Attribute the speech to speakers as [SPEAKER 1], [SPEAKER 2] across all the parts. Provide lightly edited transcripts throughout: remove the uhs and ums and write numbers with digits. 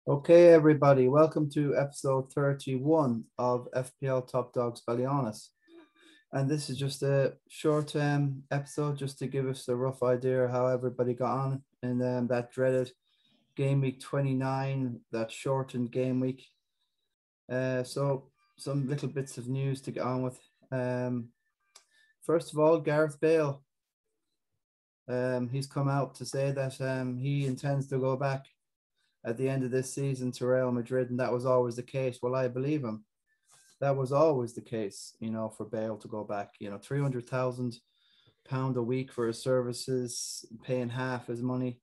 [SPEAKER 1] Okay, everybody, welcome to episode 31 of FPL Top Dogs Ballyhaunis. And this is just a short episode just to give us a rough idea of how everybody got on in that dreaded game week 29, that shortened game week. So some little bits of news to get on with. First of all, Gareth Bale. He's come out to say that he intends to go back at the end of this season to Real Madrid, and that was always the case. Well, I believe him. That was always the case, for Bale to go back. £300,000 a week for his services, paying half his money.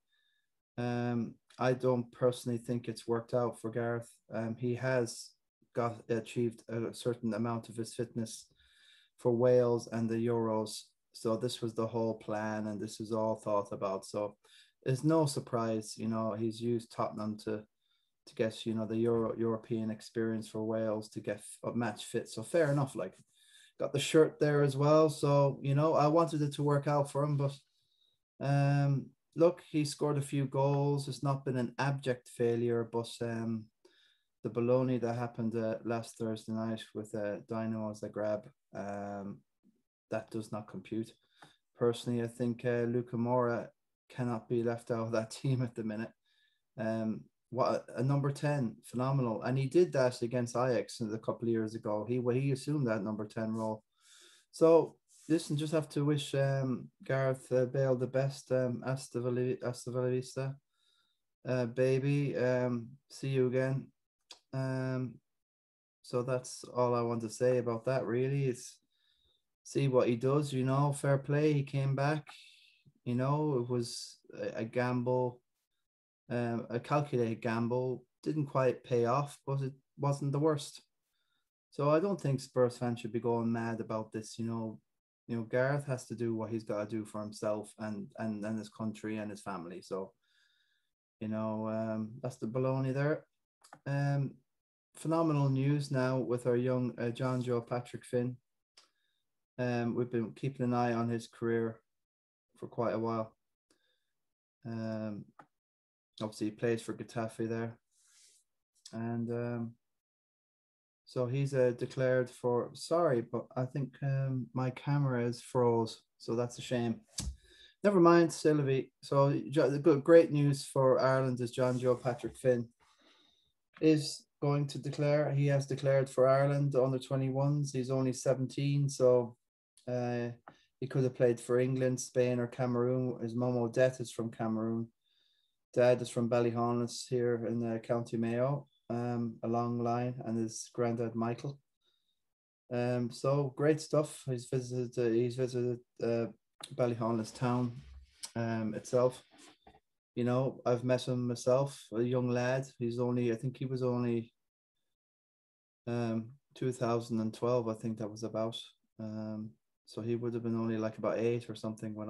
[SPEAKER 1] I don't personally think it's worked out for Gareth. He has achieved a certain amount of his fitness for Wales and the Euros. So this was the whole plan, and this is all thought about. So it's no surprise, he's used Tottenham to get, the European experience for Wales to get match fit. So fair enough, like got the shirt there as well. So, I wanted it to work out for him, but look, he scored a few goals. It's not been an abject failure, but the baloney that happened last Thursday night with Dynamo Zagreb, that does not compute. Personally, I think Luka Mora cannot be left out of that team at the minute. What a number 10, phenomenal. And he did that against Ajax a couple of years ago. He assumed that number 10 role. So listen, just have to wish Gareth Bale the best. Hasta la vista, baby. See you again. So that's all I want to say about that, really. It's see what he does, fair play. He came back. It was a gamble, a calculated gamble. Didn't quite pay off, but it wasn't the worst. So I don't think Spurs fans should be going mad about this. Gareth has to do what he's got to do for himself and his country and his family. So, that's the baloney there. Phenomenal news now with our young John Joe Patrick Finn. We've been keeping an eye on his career for quite a while. Obviously, he plays for Getafe there. And so he's declared for... Sorry, but I think my camera is froze, so that's a shame. Never mind, Sylvie. So great news for Ireland is John Joe Patrick Finn is going to declare. He has declared for Ireland under 21s. He's only 17, so he could have played for England, Spain, or Cameroon. His mum Odette is from Cameroon. Dad is from Ballyhaunis here in County Mayo, a long line, and his granddad Michael. So great stuff. He's visited Ballyhaunis town itself. I've met him myself, a young lad. I think he was only 2012, I think that was about. So he would have been only like about 8 or something when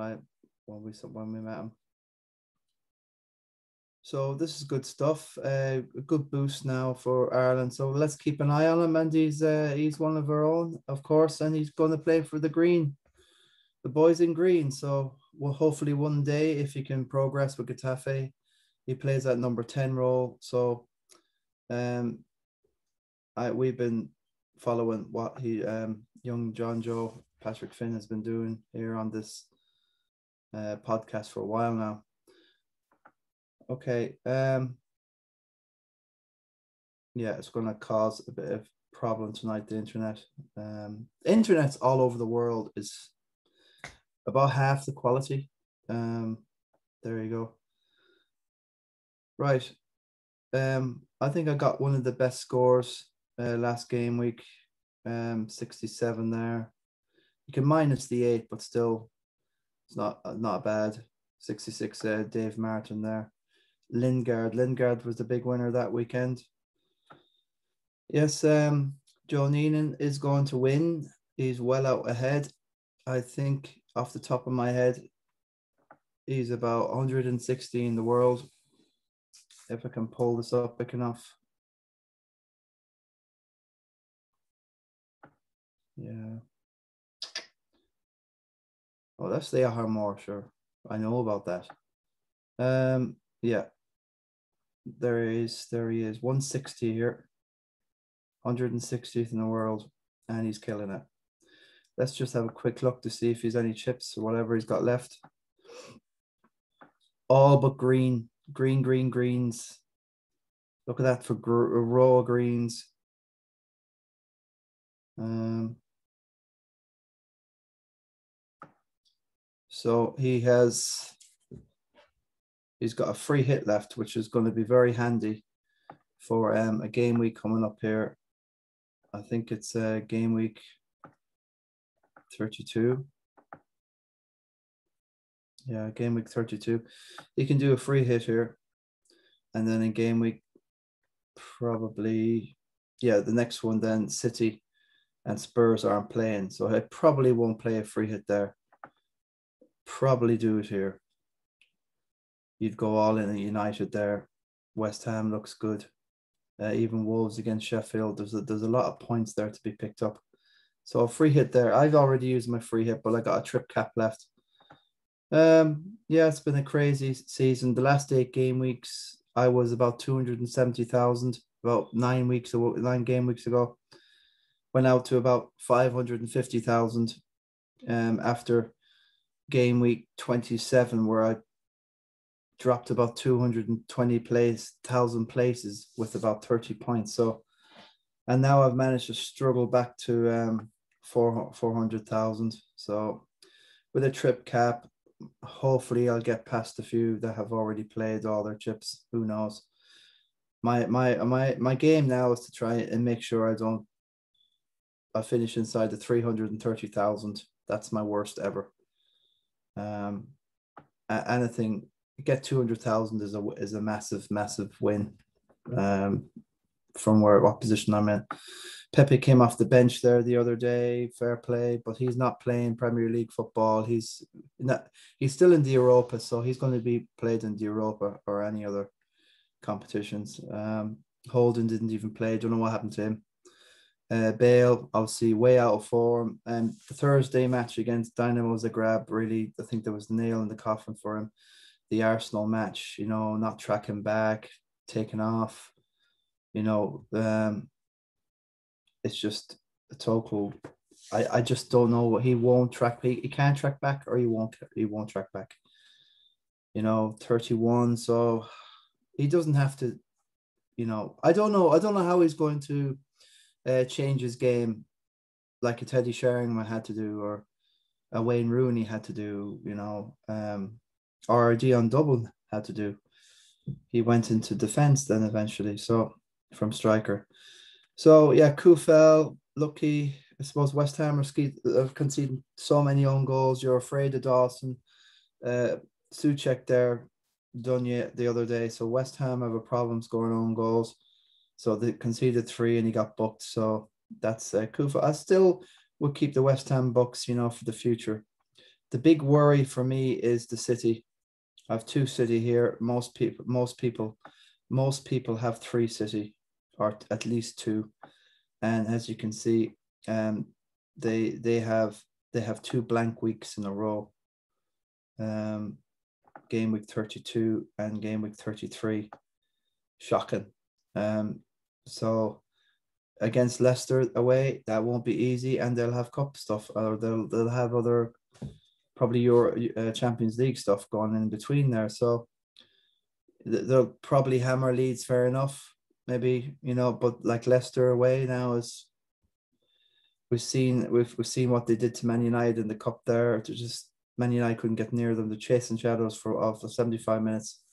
[SPEAKER 1] we met him. So this is good stuff. A good boost now for Ireland. So let's keep an eye on him. And he's one of our own, of course, and he's going to play for the boys in green. So hopefully one day, if he can progress with Getafe, he plays that number 10 role. So we've been following what young John Joe Patrick Finn has been doing here on this podcast for a while now. Okay. Yeah, it's going to cause a bit of problem tonight, the internet. Internet's all over the world is about half the quality. There you go. Right. I think I got one of the best scores last game week. 67 there. You can minus the 8, but still it's not bad. 66 Dave Martin there. Lingard was the big winner that weekend. Yes, Joe Neenan is going to win. He's well out ahead. I think off the top of my head, he's about 160 in the world. If I can pull this up quick enough. Yeah. Oh, that's the Ahar more, sure. I know about that. Yeah. There he is. 160 here. 160th in the world, and he's killing it. Let's just have a quick look to see if he's any chips or whatever he's got left. All but greens. Look at that for raw greens. So he's got a free hit left, which is going to be very handy for a game week coming up here. I think it's game week 32. Yeah, game week 32. He can do a free hit here. And then in game week, probably, yeah, the next one then, City and Spurs aren't playing. So I probably won't play a free hit there. Probably do it here. You'd go all in at United there. West Ham looks good. Even Wolves against Sheffield. There's a lot of points there to be picked up. So a free hit there. I've already used my free hit, but I got a trip cap left. Yeah, it's been a crazy season. The last 8 game weeks, I was about 270,000. About 9 game weeks ago, went out to about 550,000. After game week 27, where I dropped about 220,000 places with about 30 points. So, and now I've managed to struggle back to 400,000. So, with a trip cap, hopefully I'll get past a few that have already played all their chips. Who knows? My game now is to try and make sure I finish inside the 330,000. That's my worst ever. Anything get 200,000 is a massive win. From what position I'm in. Pepe came off the bench there the other day, fair play, but he's not playing Premier League football. He's still in the Europa, so he's going to be played in the Europa or any other competitions. Holden didn't even play. Don't know what happened to him. Bale, obviously, way out of form. And the Thursday match against Dynamo Zagreb, really, I think there was the nail in the coffin for him. The Arsenal match, not tracking back, taking off. It's just a total. I just don't know what he won't track. He can't track back, or he won't track back. 31. So he doesn't have to. I don't know how he's going to change his game, like a Teddy Sheringham had to do, or a Wayne Rooney had to do. Or Dion Dublin had to do. He went into defense then eventually. So from striker. So yeah, Kufel, lucky. I suppose West Ham are conceding so many own goals. You're afraid of Dawson. Souček there done yet the other day. So West Ham have a problem scoring own goals. So they conceded 3 and he got booked. So that's Kufel. I still would keep the West Ham books, for the future. The big worry for me is the City. I have 2 City here. Most people have 3 City, or at least 2, and as you can see, they have 2 blank weeks in a row. Game week 32 and game week 33. Shocking. So against Leicester away, that won't be easy, and they'll have cup stuff, or they'll have other probably your Champions League stuff going in between there. So they'll probably hammer Leeds, fair enough, maybe, but like Leicester away now is, we've seen what they did to Man United in the cup there. To just Man United couldn't get near them. They're chasing shadows for 75 minutes.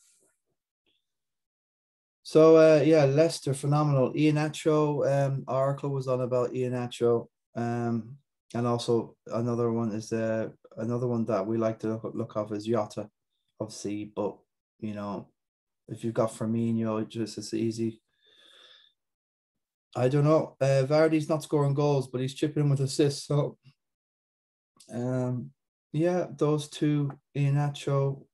[SPEAKER 1] So yeah, Leicester phenomenal. Iheanacho, Oracle was on about Iheanacho, and also another one is another one that we like to look off is Jota, obviously, but if you've got Firmino, it's easy. I don't know. Vardy's not scoring goals, but he's chipping in with assists. So, yeah, those 2, Iheanacho,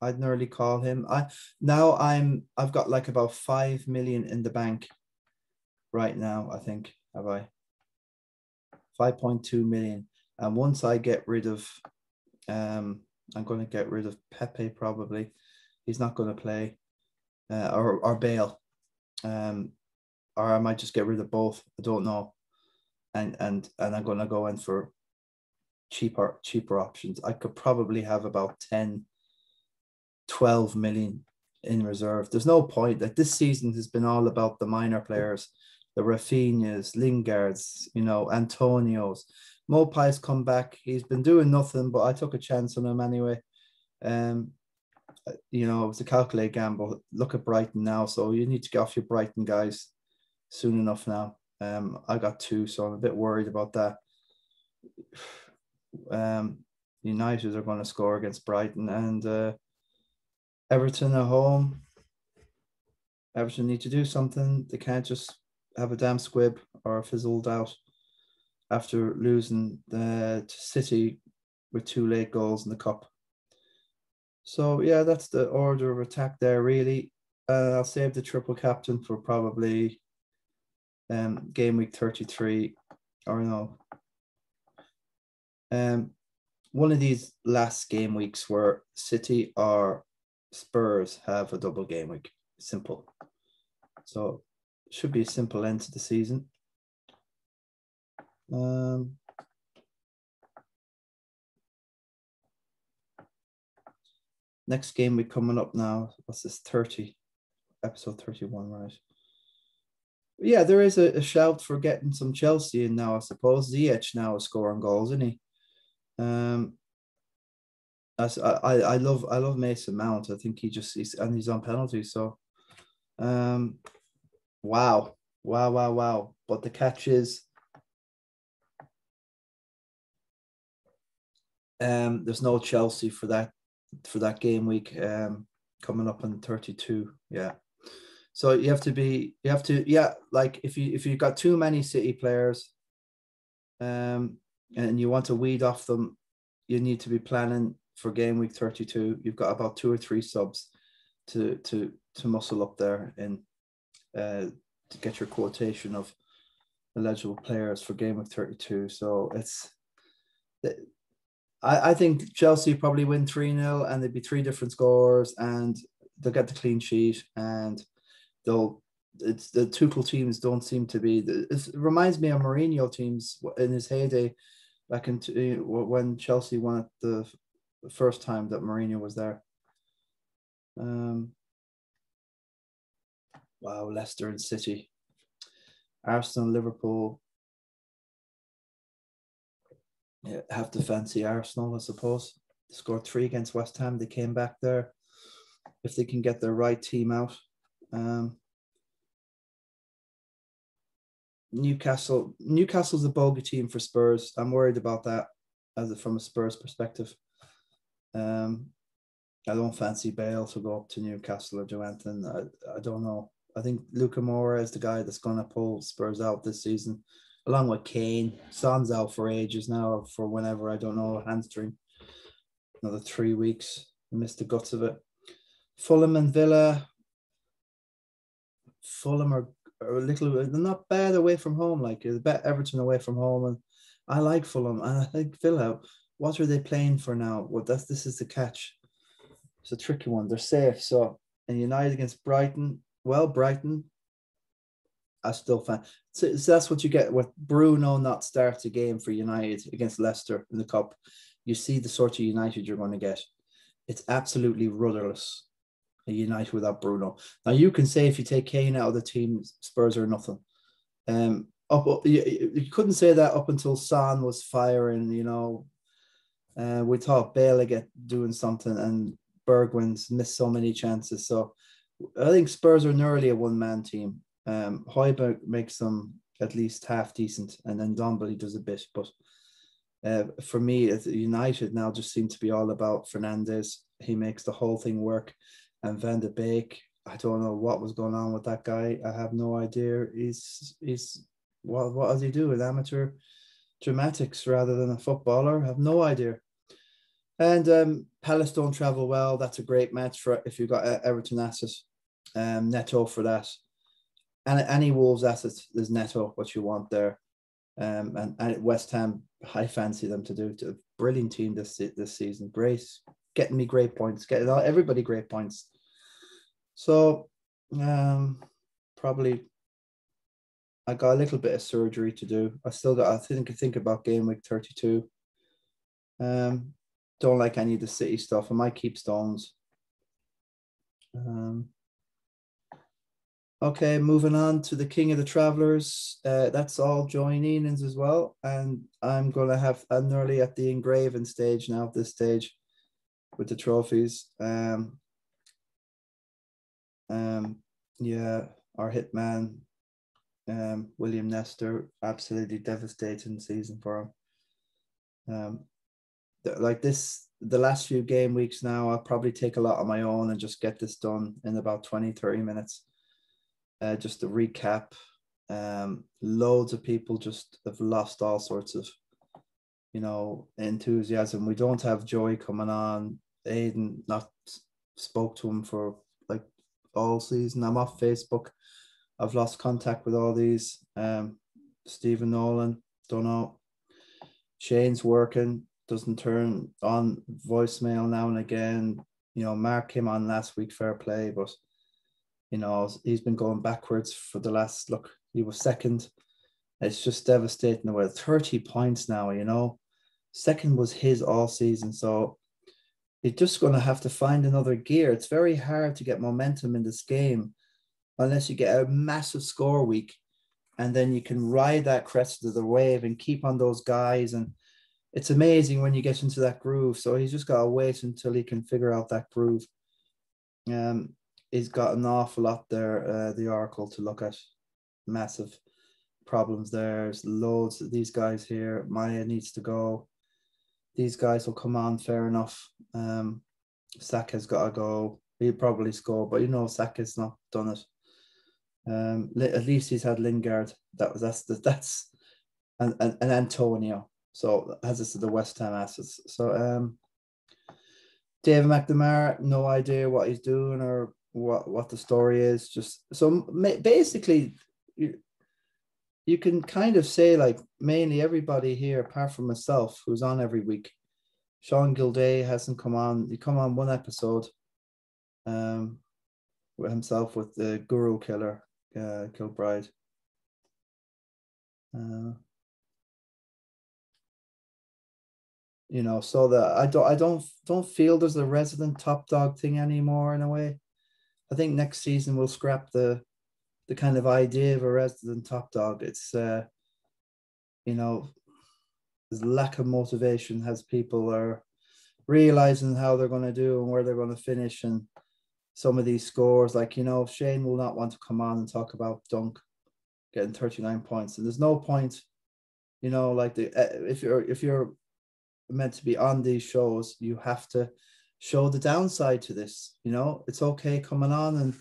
[SPEAKER 1] I'd nearly call him. I've got like about 5 million in the bank right now. I think, have I 5.2 million, and once I get rid of, I'm going to get rid of Pepe probably. He's not going to play. or Bale, or I might just get rid of both. I don't know, and I'm gonna go in for cheaper options. I could probably have about 10, 12 million in reserve. There's no point. Like, this season has been all about the minor players, the Rafinhas, Lingards, Antonios. Mopai's come back. He's been doing nothing, but I took a chance on him anyway. It was a calculated gamble. Look at Brighton now. So you need to get off your Brighton guys soon enough now. I got 2, so I'm a bit worried about that. United are going to score against Brighton, and Everton at home. Everton need to do something. They can't just have a damn squib or fizzled out after losing to City with 2 late goals in the cup. So yeah, that's the order of attack there, really. I'll save the triple captain for probably game week 33, or no. One of these last game weeks where City or Spurs have a double game week. Simple. So it should be a simple end to the season. Next game week coming up now. What's this? 30, episode 31, right? Yeah, there is a shout for getting some Chelsea in now, I suppose. Ziyech now is scoring goals, isn't he? I love Mason Mount. I think he's on penalties. So, wow. But the catch is, there's no Chelsea for that game week coming up in 32. Yeah. So you have to like if you've got too many City players, and you want to weed off them, you need to be planning for game week 32. You've got about 2 or 3 subs to muscle up there and to get your quotation of eligible players for game week 32. So I think Chelsea probably win 3-0, and there'd be 3 different scores, and they'll get the clean sheet, and the Tuchel teams don't seem to be. It reminds me of Mourinho teams in his heyday, back in when Chelsea won it the first time that Mourinho was there. Wow, Leicester and City, Arsenal, Liverpool. Yeah, have to fancy Arsenal, I suppose. They scored 3 against West Ham. They came back there. If they can get their right team out. Newcastle's a bogey team for Spurs. I'm worried about that from a Spurs perspective. I don't fancy Bale to go up to Newcastle or do anything. I don't know. I think Luka Moura is the guy that's going to pull Spurs out this season, along with Kane. Son's out for ages now, for whenever, I don't know, hamstring. Another 3 weeks. I missed the guts of it. Fulham and Villa. Fulham are a little, they're not bad away from home. Like, it's bet Everton away from home, and I like Fulham, and I think Villa. What are they playing for now? Well, this is the catch. It's a tricky one. They're safe. So, and United against Brighton. Well, Brighton, I still fan. So that's what you get with Bruno not start a game for United against Leicester in the Cup. You see the sort of United you're going to get. It's absolutely rudderless. A United without Bruno. Now, you can say if you take Kane out of the team, Spurs are nothing. You couldn't say that up until Son was firing. We thought Bale would get doing something, and Bergwijn's missed so many chances. So I think Spurs are nearly a one-man team. Højbjerg makes them at least half decent, and then Dombele does a bit. But for me, United now just seem to be all about Fernandes. He makes the whole thing work. And Van de Beek, I don't know what was going on with that guy. I have no idea. He's what does he do? An amateur dramatics rather than a footballer? I have no idea. And Palace don't travel well. That's a great match for if you've got Everton assets. Neto for that. And any Wolves assets is Neto what you want there. And West Ham, I fancy them to do a brilliant team this season. Great, getting me great points, getting everybody great points. So Probably I got a little bit of surgery to do. I think about game week 32. Don't like any of the City stuff. I might keep Stones. Okay, moving on to the King of the Travelers. That's all joinings as well. And I'm nearly at the engraving stage now at this stage with the trophies. Yeah, our hitman, William Nestor, absolutely devastating season for him. The last few game weeks now, I'll probably take a lot on my own and just get this done in about 20-30 minutes. Just to recap, loads of people just have lost all sorts of, enthusiasm. We don't have Joey coming on. Aiden, not spoke to him for like all season. I'm off Facebook. I've lost contact with all these. Stephen Nolan, don't know. Shane's working, doesn't turn on voicemail now and again. Mark came on last week, fair play, but he's been going backwards for the last look. He was second. It's just devastating. We're at 30 points now, Second was his all season. So you're just going to have to find another gear. It's very hard to get momentum in this game unless you get a massive score week, and then you can ride that crest of the wave and keep on those guys. And it's amazing when you get into that groove. So he's just got to wait until he can figure out that groove. He's got an awful lot there, the Oracle, to look at. Massive problems there. There's loads of these guys here. Maya needs to go. These guys will come on, fair enough. Saka's got to go. He'll probably score, but Saka's not done it. At least he's had Lingard. That's and Antonio. So as this is the West Ham assets. So David McNamara, no idea what he's doing or what the story is. Just so basically, you can kind of say like mainly everybody here, apart from myself, who's on every week. Sean Gilday hasn't come on. He come on one episode, with himself with the Guru Killer, Kilbride. So that I don't feel there's a resident top dog thing anymore in a way. I think next season we'll scrap the kind of idea of a resident top dog. It's there's lack of motivation as people are realizing how they're going to do and where they're going to finish, and some of these scores, like Shane will not want to come on and talk about Dunk getting 39 points, and there's no point, like if you're meant to be on these shows, you have to show the downside to this. It's okay coming on and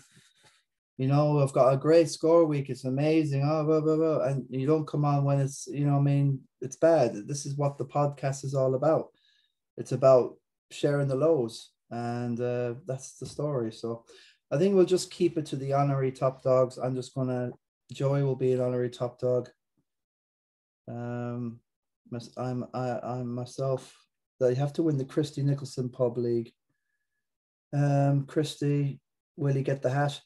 [SPEAKER 1] I've got a great score week, it's amazing, blah, blah, blah. And you don't come on when it's it's bad. This is what the podcast is all about. It's about sharing the lows, and that's the story. So I think we'll just keep it to the honorary top dogs. Joey will be an honorary top dog. I'm myself. They have to win the Christy Nicholson Pub League. Christy, will he get the hat?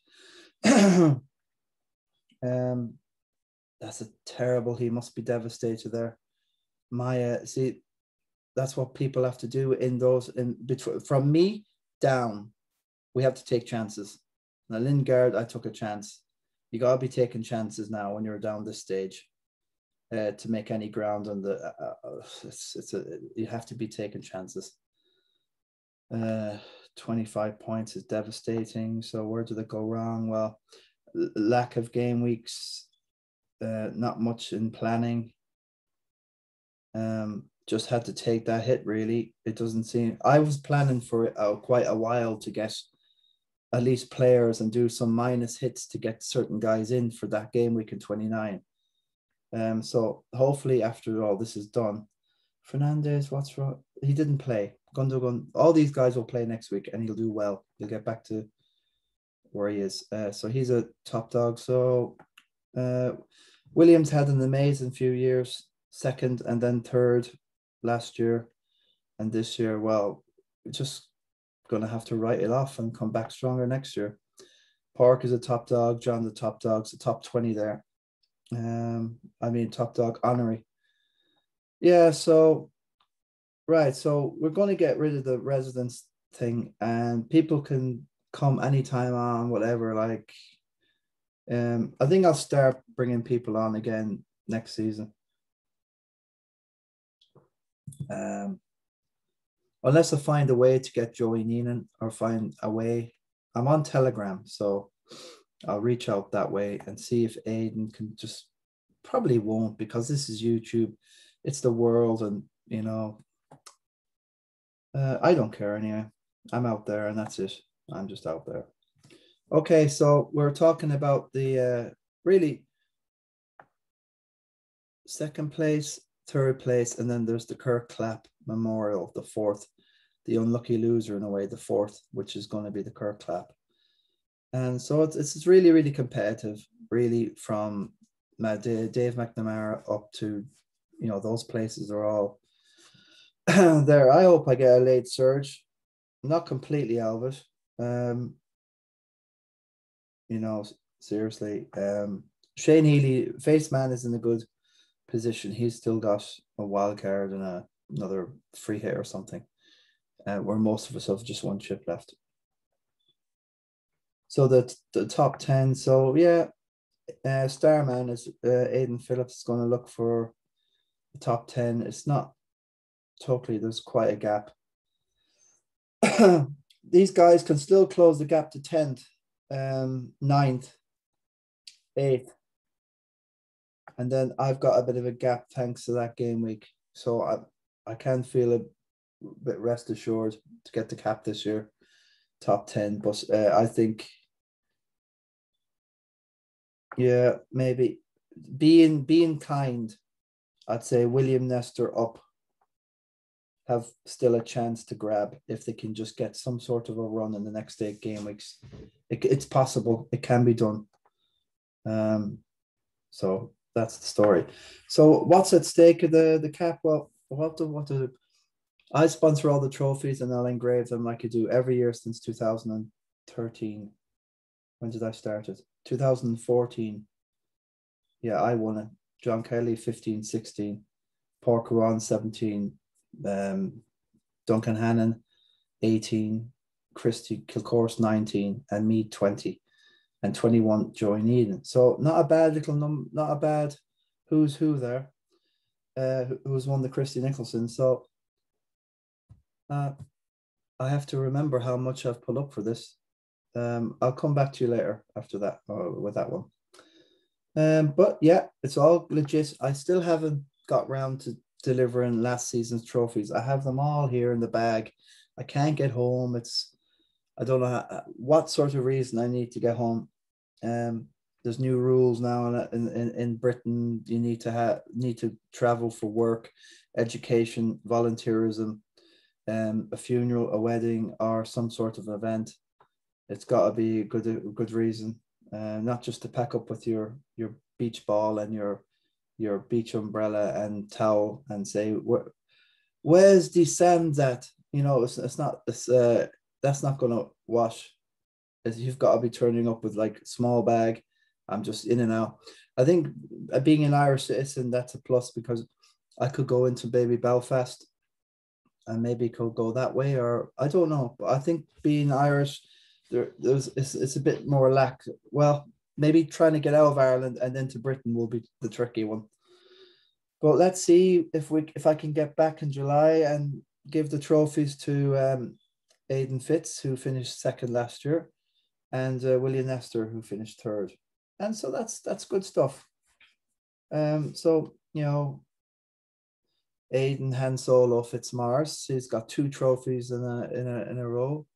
[SPEAKER 1] That's a terrible. He must be devastated there. Maya, see, that's what people have to do in those from me down. We have to take chances. Now Lingard, I took a chance. You gotta be taking chances now when you're down this stage. To make any ground on the you have to be taking chances. 25 points is devastating. So where did it go wrong? Well, lack of game weeks, not much in planning. Just had to take that hit, really. It doesn't seem... I was planning for quite a while to get at least players and do some minus hits to get certain guys in for that game week in 29. So hopefully after all this is done, Fernandez, what's wrong? He didn't play. Gundogan, all these guys will play next week and he'll do well. He'll get back to where he is. So he's a top dog. So Williams had an amazing few years, second and then third last year. And this year, well, we're just going to have to write it off and come back stronger next year. Park is a top dog. John the top dog's the top 20 there. I mean top dog honorary. Yeah, so right. So we're going to get rid of the residence thing, and people can come anytime on whatever. Like, I think I'll start bringing people on again next season. Unless I find a way to get Joey Neenan or find a way. I'm on Telegram, so I'll reach out that way and see if Aiden can just, probably won't, because this is YouTube. It's the world, and you know, I don't care anyway. I'm out there and that's it. I'm just out there. Okay, so we're talking about the really second place, third place, and then there's the Kirk Clapp Memorial, the fourth, the unlucky loser in a way, the fourth, which is going to be the Kirk Clapp. And so it's really, really competitive, really, from Dave McNamara up to, you know, those places are all there. I hope I get a late surge, not completely out of it. You know, seriously. Shane Healy, Face Man, is in a good position. He's still got a wild card and another free hit or something, where most of us have just one chip left. So the top 10. So yeah, Starman is Aidan Phillips is going to look for the top 10. It's not totally, there's quite a gap. These guys can still close the gap to 10th, 9th, 8th. And then I've got a bit of a gap thanks to that game week. So I can feel a bit rest assured to get the cap this year, top 10. But I think, yeah, maybe being kind, I'd say William Nestor up have still a chance to grab if they can just get some sort of a run in the next 8 game weeks. It's possible. It can be done. So that's the story. So what's at stake of the cap? Well, what do I sponsor all the trophies and I'll engrave them like I do every year since 2013. When did I start it? 2014. Yeah, I won it. John Kelly 15, 16. Porcaron 17. Duncan Hannon 18. Christy Kilcourse 19. And me 20. And 21 Joey Eden. So not a bad little number, not a bad who's who there. Who's won the Christy Nicholson. So I have to remember how much I've put up for this. I'll come back to you later after that with that one. But yeah, it's all legit. I still haven't got round to delivering last season's trophies. I have them all here in the bag. I can't get home. I don't know what sort of reason I need to get home. There's new rules now in Britain. You need to travel for work, education, volunteerism, a funeral, a wedding, or some sort of event. It's got to be a good reason, not just to pack up with your beach ball and your beach umbrella and towel and say, where's the sand at? You know, it's not, that's not going to wash. You've got to be turning up with like small bag. I'm just in and out. I think being an Irish citizen, that's a plus, because I could go into baby Belfast and maybe could go that way, or I don't know. But I think being Irish, it's a bit more lax. Well, maybe trying to get out of Ireland and then to Britain will be the tricky one. But let's see if I can get back in July and give the trophies to Aidan Fitz, who finished second last year, and William Nestor, who finished third. And so that's good stuff. So, you know, Aidan Han Solo Fitzmars, he's got 2 trophies in a row.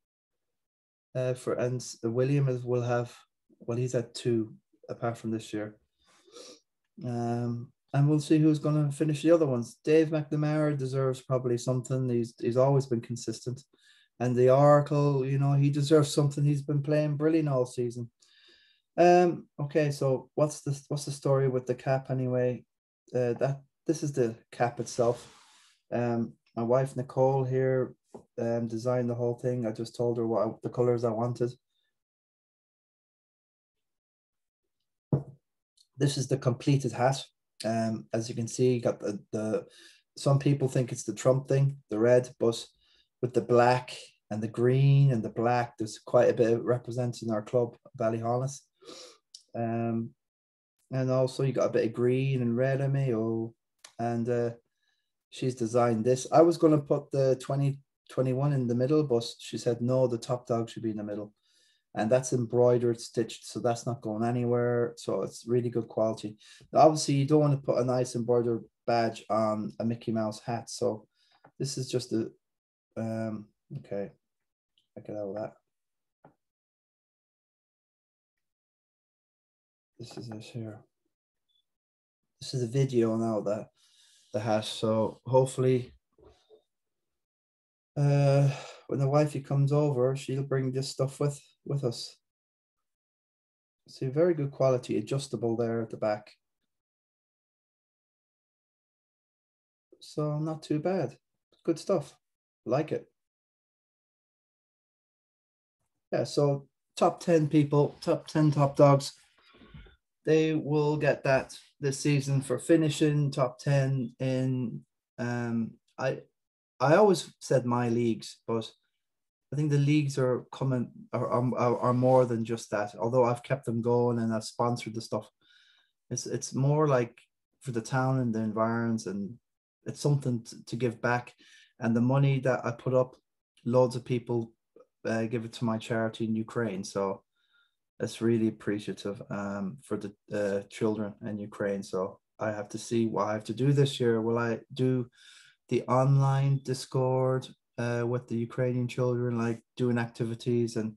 [SPEAKER 1] And William will have, well, he's at 2 apart from this year. And we'll see who's going to finish the other ones. Dave McNamara deserves probably something. He's always been consistent. And the Oracle, you know, he deserves something. He's been playing brilliant all season. Okay, so what's the story with the cap anyway? This is the cap itself. My wife Nicole here designed the whole thing. I just told her the colors I wanted. This is the completed hat. As you can see, you got the some people think it's the Trump thing, the red, but with the black and the green and the black, there's quite a bit representing our club, Ballyhaunis. And also you got a bit of green and red on me. Oh, and she's designed this. I was going to put the 2021 in the middle, but she said no, the top dog should be in the middle. And that's embroidered, stitched, so that's not going anywhere. So it's really good quality. Obviously, you don't want to put a nice embroidered badge on a Mickey Mouse hat. So this is just a okay. I get out of that. This is it here. This is a video now that the hat. So hopefully, when the wifey comes over, she'll bring this stuff with us. See, very good quality, adjustable there at the back. So not too bad. Good stuff. Like it. Yeah, so top 10 people, top 10 top dogs, they will get that this season for finishing top 10 in I always said my leagues, but I think the leagues are coming are more than just that. Although I've kept them going and I've sponsored the stuff, it's more like for the town and the environs, and it's something to give back. And the money that I put up, loads of people give it to my charity in Ukraine. So it's really appreciative for the children in Ukraine. So I have to see what I have to do this year. Will I do the online Discord with the Ukrainian children, like doing activities and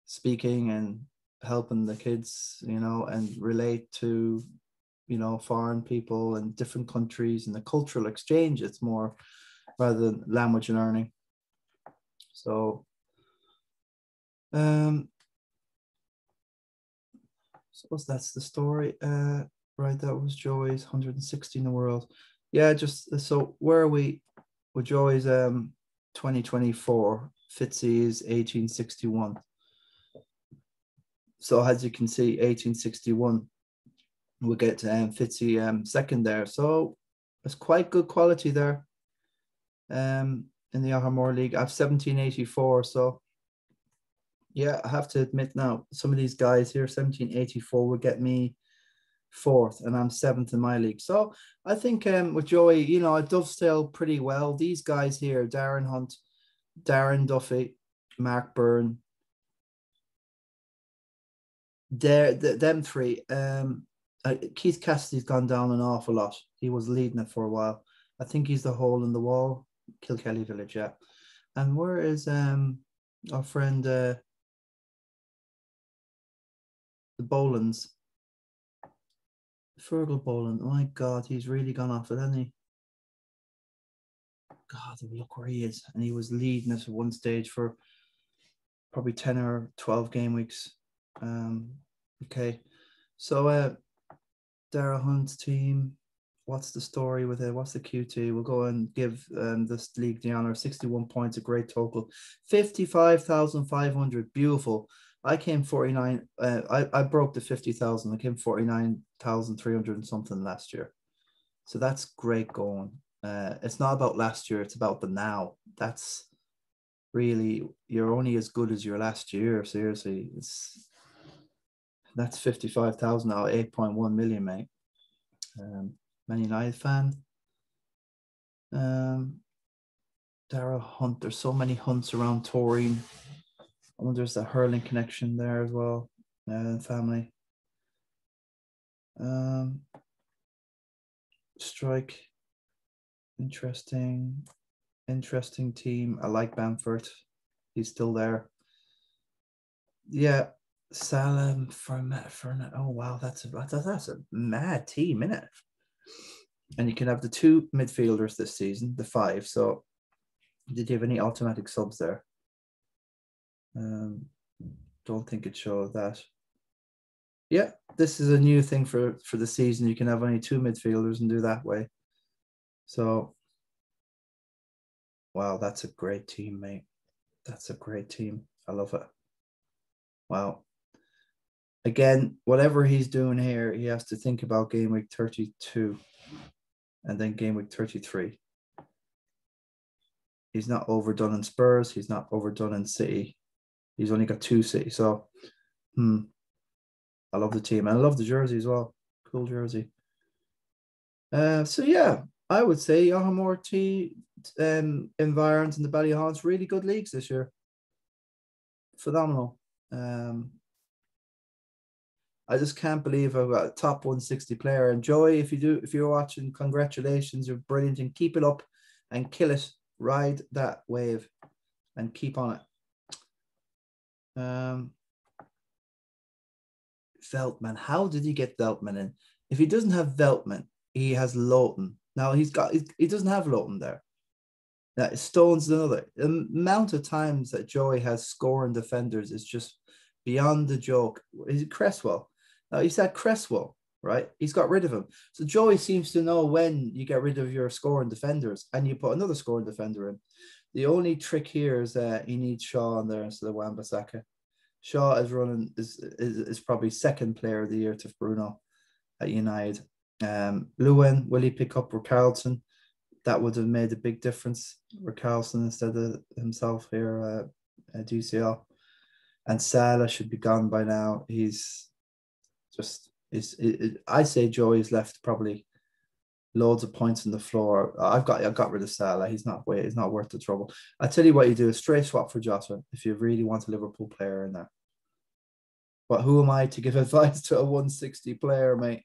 [SPEAKER 1] speaking and helping the kids, you know, and relate to, you know, foreign people and different countries and the cultural exchange. It's more rather than language learning. So, suppose that's the story. Right, that was Joey's 160 in the world. Yeah, just so where are we with Joey's 2024? Fitzy is 1861. So as you can see, 1861, we'll get Fitzy second there. So it's quite good quality there. In the Ahmore League, I've 1784. So yeah, I have to admit now, some of these guys here, 1784 will get me fourth, and I'm seventh in my league. So I think with Joey, you know, I dovetail pretty well. These guys here, Darren Hunt, Darren Duffy, Mark Byrne, them three. Keith Cassidy's gone down an awful lot. He was leading it for a while. I think he's the hole in the wall. Kilkelly Village, yeah. And where is our friend the Bolans? Fergal Boland. Oh my God, he's really gone off it, hasn't he? God, look where he is. And he was leading us at one stage for probably 10 or 12 game weeks. Okay. So Dara Hunt's team, what's the story with it? What's the QT? We'll go and give this league the honor. 61 points, a great total. 55,500, beautiful. I came 49. I broke the 50,000. I came 49,300 and something last year. So that's great going. It's not about last year, it's about the now. That's really, you're only as good as your last year. Seriously, that's 55,000 now, 8.1 million, mate. Man United fan. Dara Hunt. There's so many Hunts around Taurine. I wonder there's a hurling connection there as well. Family. Strike. Interesting team. I like Bamford. He's still there. Yeah, Salam for oh wow, that's a mad team, isn't it? And you can have the two midfielders this season, the five. So, did you have any automatic subs there? Don't think it showed that. Yeah, this is a new thing for the season. You can have only two midfielders and do that way. So, wow, that's a great team, mate. That's a great team. I love it. Wow. Again, whatever he's doing here, he has to think about game week 32 and then game week 33. He's not overdone in Spurs. He's not overdone in City. He's only got 2 City. So, I love the team. And I love the jersey as well. Cool jersey. So, yeah, I would say Yahamor T environs and the Ballyhaunis, really good leagues this year. Phenomenal. I just can't believe I've got a top 160 player. And Joey, if you're watching, congratulations, you're brilliant, and keep it up and kill it. Ride that wave and keep on it. Veltman, how did he get Veltman in? If he doesn't have Veltman, he has Lowton. Now he doesn't have Lowton there. Now Stone's another. The amount of times that Joey has scoring defenders is just beyond the joke. Is it Cresswell? Now he's had Cresswell, right? He's got rid of him. So Joey seems to know when you get rid of your scoring defenders and you put another scoring defender in. The only trick here is that he needs Shaw on there instead of Wan-Bissaka. Shaw is probably second player of the year to Bruno at United. Lewin, will he pick up Richarlison? That would have made a big difference. Richarlison instead of himself here at DCL. And Salah should be gone by now. I say Joey's left probably loads of points on the floor. I got rid of Salah. He's not worth the trouble. I tell you what, you do a straight swap for Jota if you really want a Liverpool player in there. But who am I to give advice to a 160 player, mate?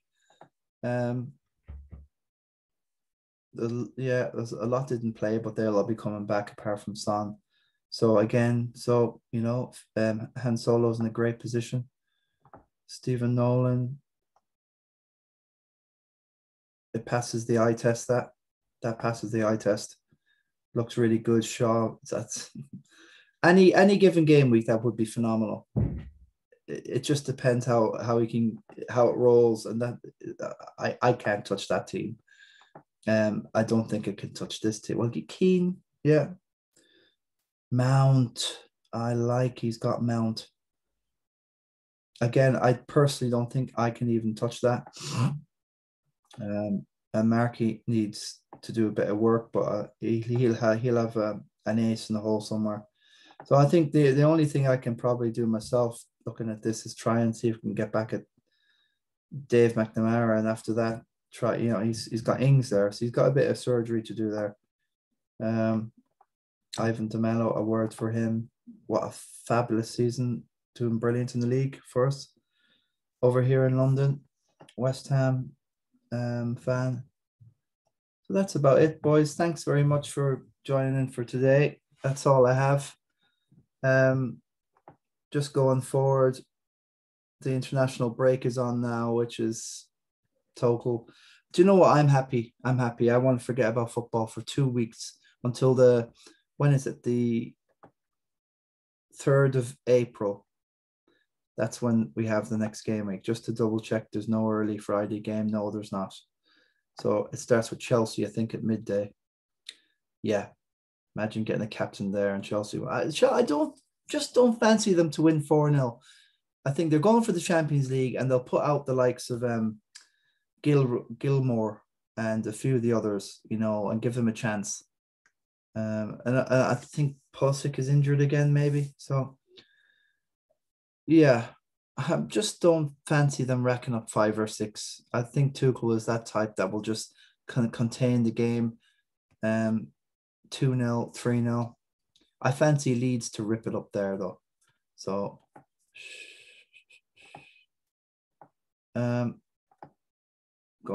[SPEAKER 1] There's a lot didn't play, but they'll all be coming back apart from Son. So again, Han Solo's in a great position. Stephen Nolan, it passes the eye test. That passes the eye test. Looks really good. Shaw, that's any given game week that would be phenomenal. It just depends how it rolls, and that I can't touch that team. I don't think I can touch this team. Well, Keane, yeah. Mount, he's got Mount. Again, I personally don't think I can even touch that. And Markey needs to do a bit of work, but he'll have an ace in the hole somewhere. So I think the only thing I can probably do myself looking at this is try and see if we can get back at Dave McNamara, and after that, try. He's got Ings there, so he's got a bit of surgery to do there. Ivan DeMello, a word for him. What a fabulous season, doing brilliant in the league for us over here in London. West Ham fan. So that's about it, boys. Thanks very much for joining in for today. That's all I have. Just going forward, the international break is on now, which is total. Do you know what? I'm happy. I want to forget about football for 2 weeks until when is it? The 3rd of April. That's when we have the next game week. Just to double check, there's no early Friday game. No, there's not. So it starts with Chelsea, I think, at midday. Yeah. Imagine getting a captain there in Chelsea. I don't fancy them to win 4-0. I think they're going for the Champions League, and they'll put out the likes of Gilmore and a few of the others, and give them a chance. And I think Pulisic is injured again, maybe. So, yeah, I just don't fancy them racking up 5 or 6. I think Tuchel is that type that will just kind of contain the game. 2-0, 3-0. I fancy Leeds to rip it up there, though. So, going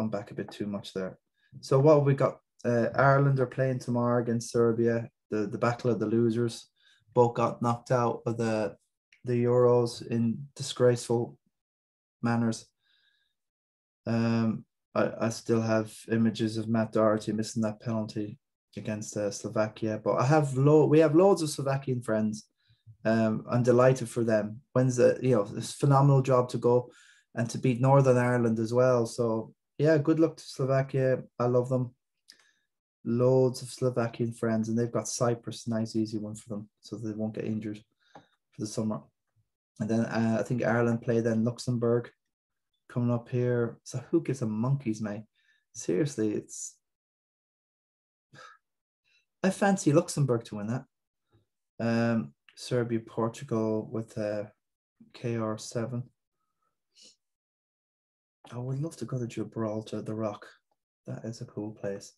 [SPEAKER 1] back a bit too much there. So what have we got? Ireland are playing tomorrow against Serbia. The battle of the losers. Both got knocked out of the Euros in disgraceful manners. I still have images of Matt Doherty missing that penalty against Slovakia, but we have loads of Slovakian friends. I'm delighted for them. This phenomenal job to go and to beat Northern Ireland as well. So yeah, good luck to Slovakia. I love them. Loads of Slovakian friends, and they've got Cyprus, nice easy one for them, so they won't get injured for the summer. And then I think Ireland play then Luxembourg coming up here. So who gives a monkeys, mate? Seriously, I fancy Luxembourg to win that. Serbia, Portugal with KR7. I would love to go to Gibraltar, the Rock. That is a cool place.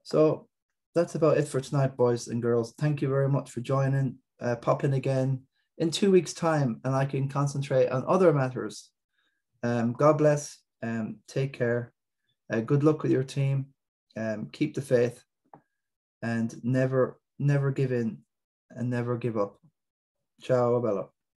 [SPEAKER 1] So that's about it for tonight, boys and girls. Thank you very much for joining. Pop in again in 2 weeks' time, and I can concentrate on other matters. God bless. Take care. Good luck with your team. Keep the faith, and never give in and never give up. Ciao, Bella.